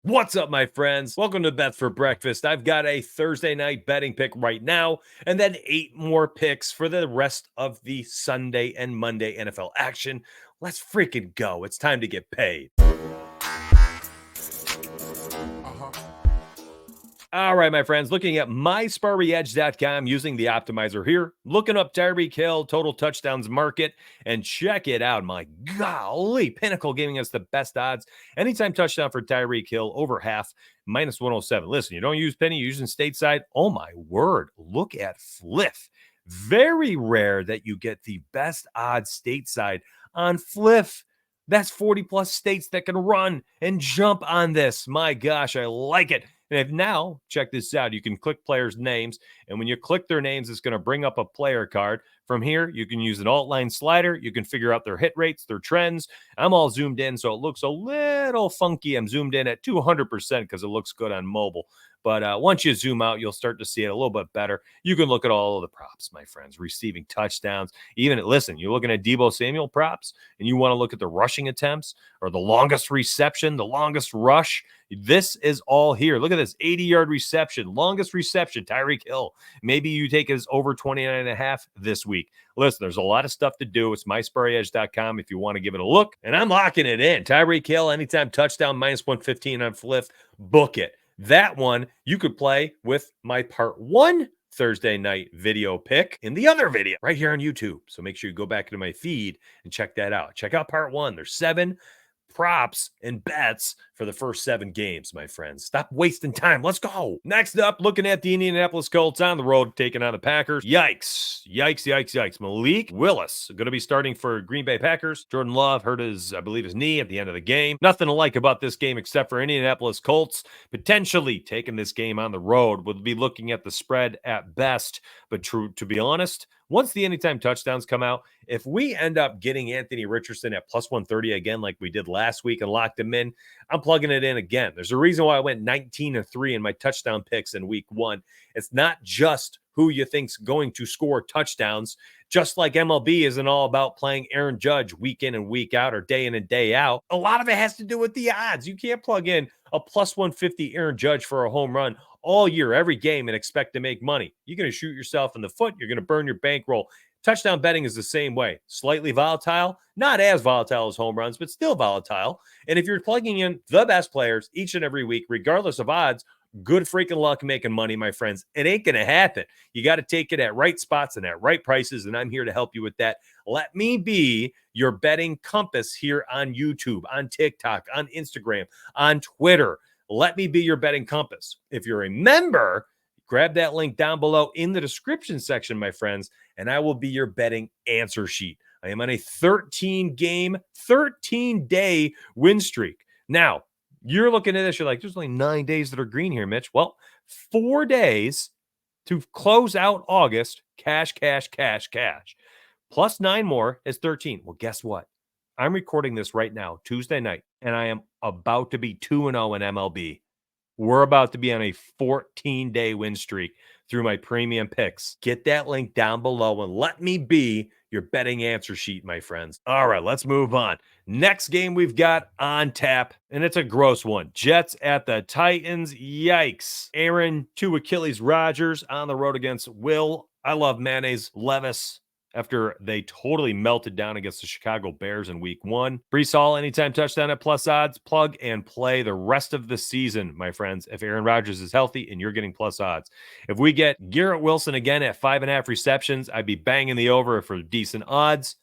What's up, my friends? Welcome to Bets for Breakfast. I've got a Thursday night betting pick right now, and then 8 more picks for the rest of the Sunday and Monday NFL action. Let's freaking go. It's time to get paid. All right, my friends, looking at mysparryedge.com using the optimizer here, looking up Tyreek Hill, total touchdowns market, and check it out. My golly, Pinnacle giving us the best odds. Anytime touchdown for Tyreek Hill, over half, minus 107. Listen, you don't use penny, you're using stateside. Oh my word, look at Fliff. Very rare that you get the best odds stateside on Fliff. That's 40 plus states that can run and jump on this. My gosh, I like it. And if now, check this out, you can click players' names. And when you click their names, it's going to bring up a player card. From here, you can use an alt line slider. You can figure out their hit rates, their trends. I'm all zoomed in, so it looks a little funky. I'm zoomed in at 200% because it looks good on mobile. But once you zoom out, you'll start to see it a little bit better. You can look at all of the props, my friends, receiving touchdowns. Even, listen, you're looking at Deebo Samuel props, and you want to look at the rushing attempts or the longest reception, the longest rush. This is all here. Look at this 80-yard reception, longest reception, Tyreek Hill. Maybe you take his over 29.5 this week. Listen, there's a lot of stuff to do. It's mysparryedge.com if you want to give it a look. And I'm locking it in. Tyreek Hill, anytime touchdown, minus 115 on Fliff. Book it. That one you could play with my part 1 Thursday night video pick in the other video right here on YouTube. So make sure you go back into my feed and check that out. Check out part 1. There's 7 props and bets for the first 7 games, my friends. Stop wasting time. Let's go. Next up, looking at the Indianapolis Colts on the road, taking on the Packers. Yikes. Malik Willis going to be starting for Green Bay Packers. Jordan Love hurt his knee at the end of the game. Nothing to like about this game except for Indianapolis Colts potentially taking this game on the road. We'll be looking at the spread at best, but to be honest, once the anytime touchdowns come out, if we end up getting Anthony Richardson at plus 130 again, like we did last week and locked him in, I'm plugging it in again. There's a reason why I went 19-3 in my touchdown picks in week 1. It's not just who you think's going to score touchdowns. Just like MLB isn't all about playing Aaron Judge week in and week out or day in and day out. A lot of it has to do with the odds. You can't plug in a plus 150 Aaron Judge for a home run all year, every game, and expect to make money. You're going to shoot yourself in the foot. You're going to burn your bankroll. Touchdown betting is the same way. Slightly volatile, not as volatile as home runs, but still volatile. And if you're plugging in the best players each and every week, regardless of odds, good freaking luck making money, my friends. It ain't going to happen. You got to take it at right spots and at right prices, and I'm here to help you with that. Let me be your betting compass here on YouTube, on TikTok, on Instagram, on Twitter. Let me be your betting compass. If you're a member, grab that link down below in the description section, my friends, and I will be your betting answer sheet. I am on a 13-game, 13-day win streak. Now, you're looking at this, you're like, there's only 9 days that are green here, Mitch. Well, 4 days to close out August, cash. Plus 9 more is 13. Well, guess what? I'm recording this right now, Tuesday night, and I am about to be 2-0 in MLB. We're about to be on a 14-day win streak through my premium picks. Get that link down below and let me be your betting answer sheet, my friends. All right, let's move on. Next game we've got on tap, and it's a gross one. Jets at the Titans. Yikes. Aaron to Achilles Rodgers on the road against Will. I love Mayonnaise Levis after they totally melted down against the Chicago Bears in week 1. Breece Hall, anytime touchdown at plus odds, plug and play the rest of the season, my friends, if Aaron Rodgers is healthy and you're getting plus odds. If we get Garrett Wilson again at 5.5 receptions, I'd be banging the over for decent odds.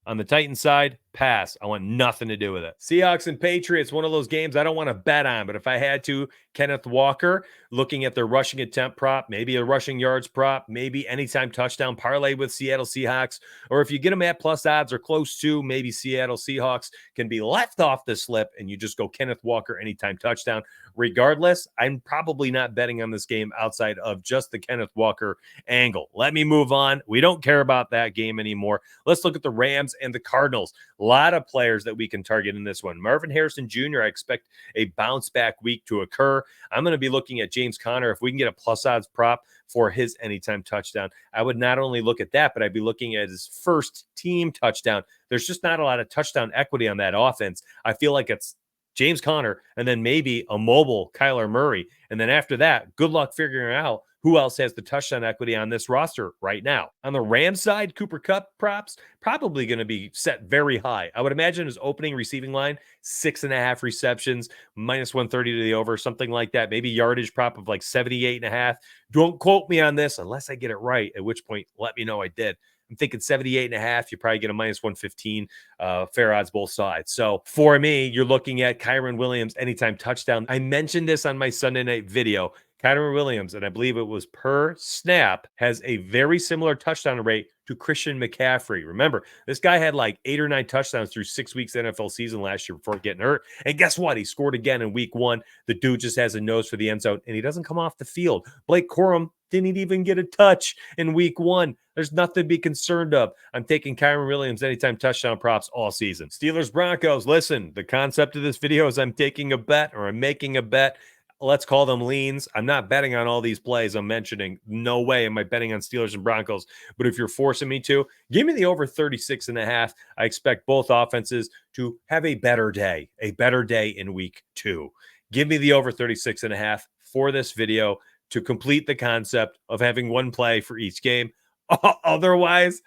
On the Titans side, pass. I want nothing to do with it. Seahawks and Patriots, one of those games I don't want to bet on, but if I had to, Kenneth Walker, looking at their rushing attempt prop, maybe a rushing yards prop, maybe anytime touchdown parlay with Seattle Seahawks, or if you get them at plus odds or close to, maybe Seattle Seahawks can be left off the slip and you just go Kenneth Walker anytime touchdown. Regardless, I'm probably not betting on this game outside of just the Kenneth Walker angle. Let me move on. We don't care about that game anymore. Let's look at the Rams and the Cardinals. A lot of players that we can target in this one. Marvin Harrison Jr., I expect a bounce back week to occur. I'm going to be looking at James Conner. If we can get a plus odds prop for his anytime touchdown, I would not only look at that, but I'd be looking at his first team touchdown. There's just not a lot of touchdown equity on that offense. I feel like it's James Conner, and then maybe a mobile Kyler Murray. And then after that, good luck figuring out who else has the touchdown equity on this roster right now. On the Rams side, Cooper Kupp props probably going to be set very high. I would imagine his opening receiving line, 6.5 receptions, -130 to the over, something like that. Maybe yardage prop of like 78.5. Don't quote me on this unless I get it right, at which point let me know I did. I'm thinking 78.5. You probably get a -115. Fair odds both sides. So for me, you're looking at Kyren Williams anytime touchdown. I mentioned this on my Sunday night video. Kyren Williams, and I believe it was per snap, has a very similar touchdown rate to Christian McCaffrey. Remember, this guy had like 8 or 9 touchdowns through 6 weeks NFL season last year before getting hurt. And guess what? He scored again in week 1. The dude just has a nose for the end zone, and he doesn't come off the field. Blake Corum didn't even get a touch in week 1. There's nothing to be concerned of. I'm taking Kyren Williams anytime touchdown props all season. Steelers Broncos. Listen, the concept of this video is I'm taking a bet or I'm making a bet. Let's call them leans. I'm not betting on all these plays I'm mentioning. No way am I betting on Steelers and Broncos. But if you're forcing me to, give me the over 36.5. I expect both offenses to have a better day in week 2. Give me the over 36.5 for this video to complete the concept of having one play for each game. Otherwise,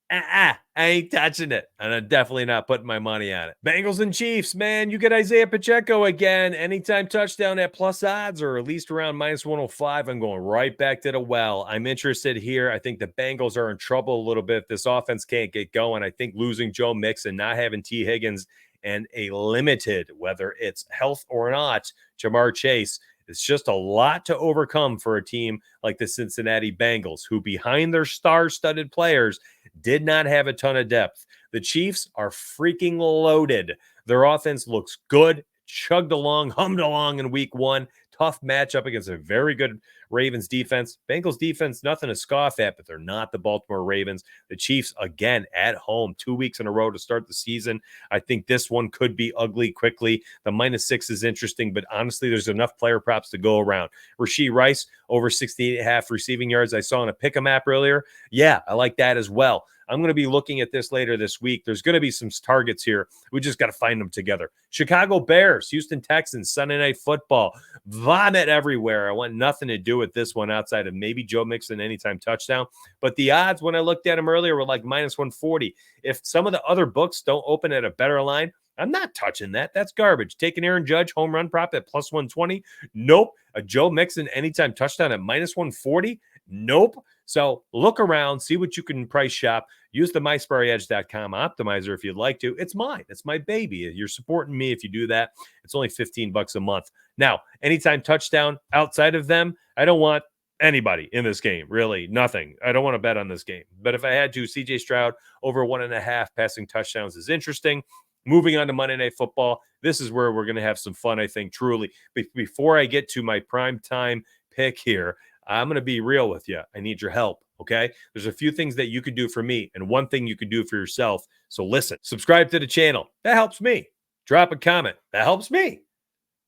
I ain't touching it. And I'm definitely not putting my money on it. Bengals and Chiefs, man, you get Isaiah Pacheco again. Anytime touchdown at plus odds or at least around -105. I'm going right back to the well. I'm interested here. I think the Bengals are in trouble a little bit. This offense can't get going. I think losing Joe Mixon, not having T. Higgins, and a limited, whether it's health or not, Jamar Chase, it's just a lot to overcome for a team like the Cincinnati Bengals, who behind their star-studded players did not have a ton of depth. The Chiefs are freaking loaded. Their offense looks good, chugged along, hummed along in week 1. Tough matchup against a very good Ravens defense. Bengals defense, nothing to scoff at, but they're not the Baltimore Ravens. The Chiefs, again, at home, 2 weeks in a row to start the season. I think this one could be ugly quickly. The -6 is interesting, but honestly, there's enough player props to go around. Rashee Rice, over 68.5 receiving yards. I saw on a Pick'em app earlier. Yeah, I like that as well. I'm going to be looking at this later this week. There's going to be some targets here. We just got to find them together. Chicago Bears, Houston Texans, Sunday Night Football. Vomit everywhere. I want nothing to do with this one outside of maybe Joe Mixon anytime touchdown. But the odds, when I looked at them earlier, were like -140. If some of the other books don't open at a better line, I'm not touching that. That's garbage. Taking Aaron Judge home run prop at +120. Nope. A Joe Mixon anytime touchdown at -140. Nope. So look around, see what you can price shop. Use the mysparryedge.com optimizer if you'd like to. It's mine. It's my baby. You're supporting me if you do that. It's only $15 a month. Now, anytime touchdown outside of them, I don't want anybody in this game, really, nothing. I don't want to bet on this game. But if I had to, CJ Stroud over 1.5 passing touchdowns is interesting. Moving on to Monday Night Football, this is where we're going to have some fun, I think, truly. Before I get to my prime time pick here, I'm going to be real with you. I need your help, okay? There's a few things that you could do for me and one thing you could do for yourself. So listen, subscribe to the channel. That helps me. Drop a comment. That helps me.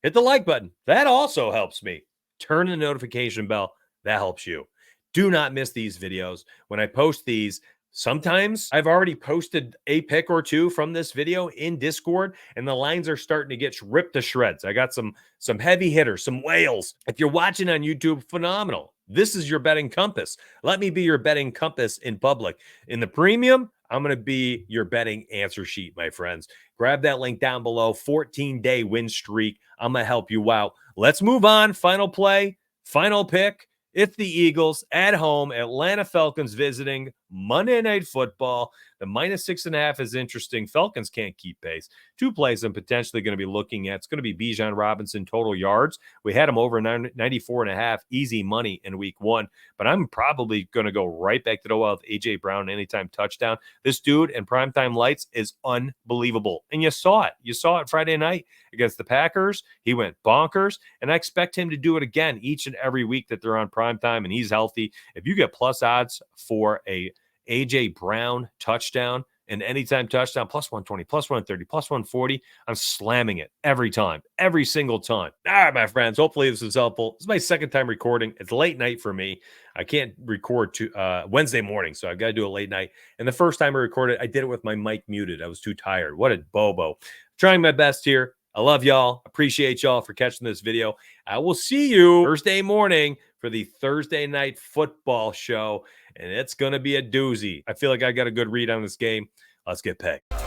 Hit the like button. That also helps me. Turn the notification bell. That helps you. Do not miss these videos. When I post these, sometimes I've already posted a pick or two from this video in Discord, and the lines are starting to get ripped to shreds. I got some heavy hitters, some whales. If you're watching on YouTube, phenomenal. This is your betting compass. Let me be your betting compass in public. In the premium, I'm going to be your betting answer sheet, my friends. Grab that link down below. 14-day win streak. I'm going to help you out. Let's move on. Final play, final pick. It's the Eagles at home. Atlanta Falcons visiting Monday Night Football. The -6.5 is interesting. Falcons can't keep pace. 2 plays I'm potentially going to be looking at. It's going to be Bijan Robinson total yards. We had him over 94.5, easy money in week 1. But I'm probably going to go right back to the well with A.J. Brown anytime touchdown. This dude in primetime lights is unbelievable. And you saw it. You saw it Friday night against the Packers. He went bonkers. And I expect him to do it again each and every week that they're on primetime and he's healthy. If you get plus odds for a A.J. Brown touchdown and anytime touchdown, +120, +130, +140, I'm slamming it every time, every single time. All right, my friends, hopefully this is helpful. This is my second time recording. It's late night for me. I can't record to Wednesday morning, so I've got to do it late night. And the first time I recorded, I did it with my mic muted. I was too tired. What a bobo. Trying my best here. I love y'all. Appreciate y'all for catching this video. I will see you Thursday morning for the Thursday night football show, and it's going to be a doozy. I feel like I got a good read on this game. Let's get packed.